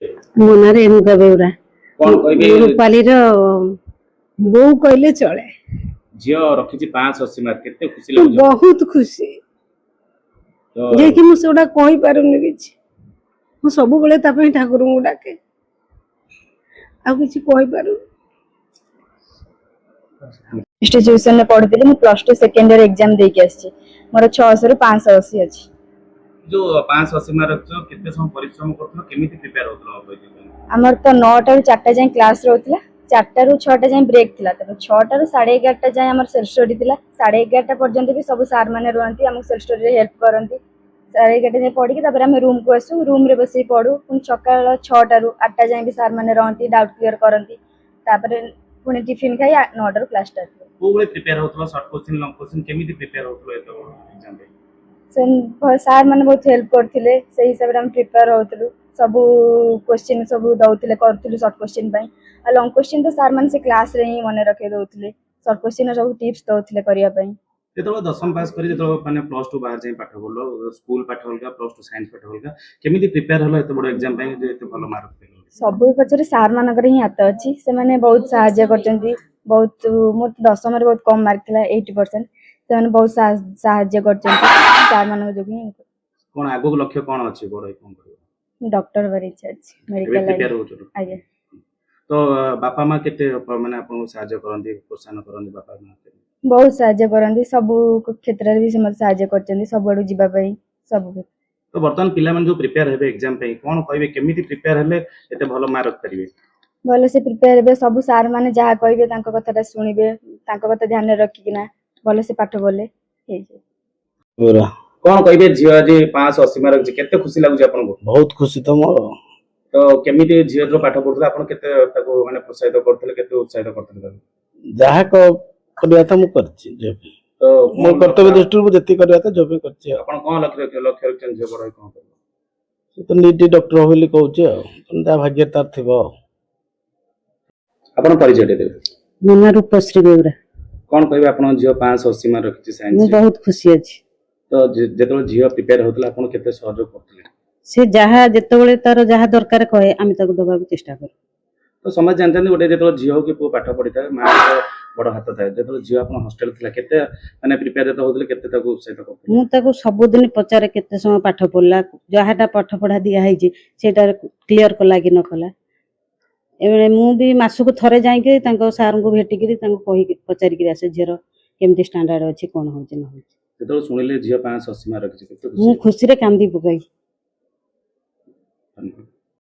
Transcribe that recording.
ମୋ ନାଁ ରେଣୁକା ବେଉରା। कौन कहबे रूपालीर बोऊ कहले चले। झियो रखिछि 580 मार्क केते खुशी लागु बहुत खुशी तो जे कि मु सेडा कहि पारुनी किछि। मु सब बेले ता पई ठाकुर मु डाके आ किछि कहि पारु। इंस्टीट्यूशन में पढ़ुଥିଲି ମୁଁ प्लस 2 सेकेंड ईयर एग्जाम दे के आछि मोर 600 रु 580 अछि। जो 580 मार्क रखछो केते समय परिश्रम करथलो केमिति प्रिपेयर होतलो कहै हमर तो 9 टा रु 4 टा जाय क्लास रहउतला 4 टा रु 6 टा जाय ब्रेक थिला त 6 टा रु 11:30 टा जाय हमर सेल्फ स्टडी थिला 11:30 टा पर्यंत भी सब सर माने रहंती हम सेल्फ स्टडी रे हेल्प करंती 11:30 जाय पढ़ी के तापर हम रूम को आसु रूम रे बसी पढू पुन सकाळ 6 टा रु 8 टा जाय भी सर माने रहंती डाउट क्लियर करंती तापर पुनी टिफिन खाई 9 टा रु क्लास स्टार्ट को बळे प्रिपेयर होतलो शॉर्ट क्वेश्चन लॉन्ग क्वेश्चन केमिति प्रिपेयर होतलो एतो एग्जाम पे सर मैंने बहुत हेल्प करते से हिसाब से हम प्रिपेयर होतलु सब क्वेश्चन सब दउतले करथलु शॉर्ट क्वेश्चन पई आ लॉन्ग क्वेश्चन तो सर मन से क्लास रे ही मने रखे दउतले शॉर्ट क्वेश्चन सब टिप्स दउतले करिया पई जेतो दशम पास करी जेतो माने प्लस 2 बाहर जाई पाठ बोलो स्कूल पाठ होलगा प्लस 2 साइंस पाठ होलगा केमिति प्रिपेयर हलो एतो बडो एग्जाम पई जे एतो भलो मार्क पेलो सब पछरे सर मानकर ही हाथ अछि से माने बहुत सहायता करचंती बहुत मोर दशम रे बहुत कम मार्क थिला 80% से माने बहुत सहायता करचंती सर मानक जोगी कोन आगो लक्ष्य कोन अछि बडो कोन करियो डॉक्टर बरी इच्छा अछि मेडिकल प्रिपेयर होचो आगे तो बापा मां केते माने आपन सहायता करंती प्रोत्साहन करंती बापा मां बहुत सहायता करंती सब क्षेत्र रे भी समझ सहायता करचंती सब आडू जिबा पई सब तो वर्तमान पिला मन जो प्रिपेयर हेबे एग्जाम पे कोन कहबे केमिति प्रिपेयर हेले एते भलो मार्क करिवे भले से प्रिपेयर हेबे सब सर माने जहा कहबे तांको कथाटा सुनिबे तांको कथा ध्यान रखि किना भले से पाठ बोले हे जे पूरा कोन कहबे झियो आज 580 मार्क जे केते खुशी लागु जे आपन को बहुत खुशी तो मोर तो केमिति झियो जो पाठ पढुला आपन केते ताको माने प्रोत्साहित करथले केते उत्साहित करथले जहा को करिया था मु करछि जो भी तो मो कर्तव्य दृष्टि को जति करिया था जो भी करछि आपन कोन लक्ष्य रखछन झियो बडो कोन करबो तो नीट डॉक्टर होली कहउछि ता भाग्य तार थिबो आपन परिचय दे देबे ମୋ ନାଁ रूपश्री बेउरा। कोन कहबे आपन झियो 580 मार्क रखछि साइंस ମୁଁ बहुत खुशी अछि। तो जेतो झियो प्रिपेयर होतला आपन केते सहयोग करथले से जहा जेतेबेले तार जहा दरकार कहे आमी ताको दबाक चेष्टा करू। तो समाज जानते गोटे जो झील कि पु पाठ पढ़ी था माँ बड़ हाथ थाए जो झील आप हस्टेल थी के मैंने प्रिपेयर होते के उत्साहित करते मु ताको सबुदिन पचारे केते समय पाठ पढ़ला जहाटा पाठ पढ़ा दिया है सेटा क्लियर कला कि न कला एबे मु भी मासुक थरे जाई के तांको सार को भेटी करी तांको कहि पचारि के आसे झीर केमती स्टैंडर्ड अछि कोन होछि न होछि तो सुनिले झील 580 मार्क रखछि मु खुशी रे कांदी पकाई।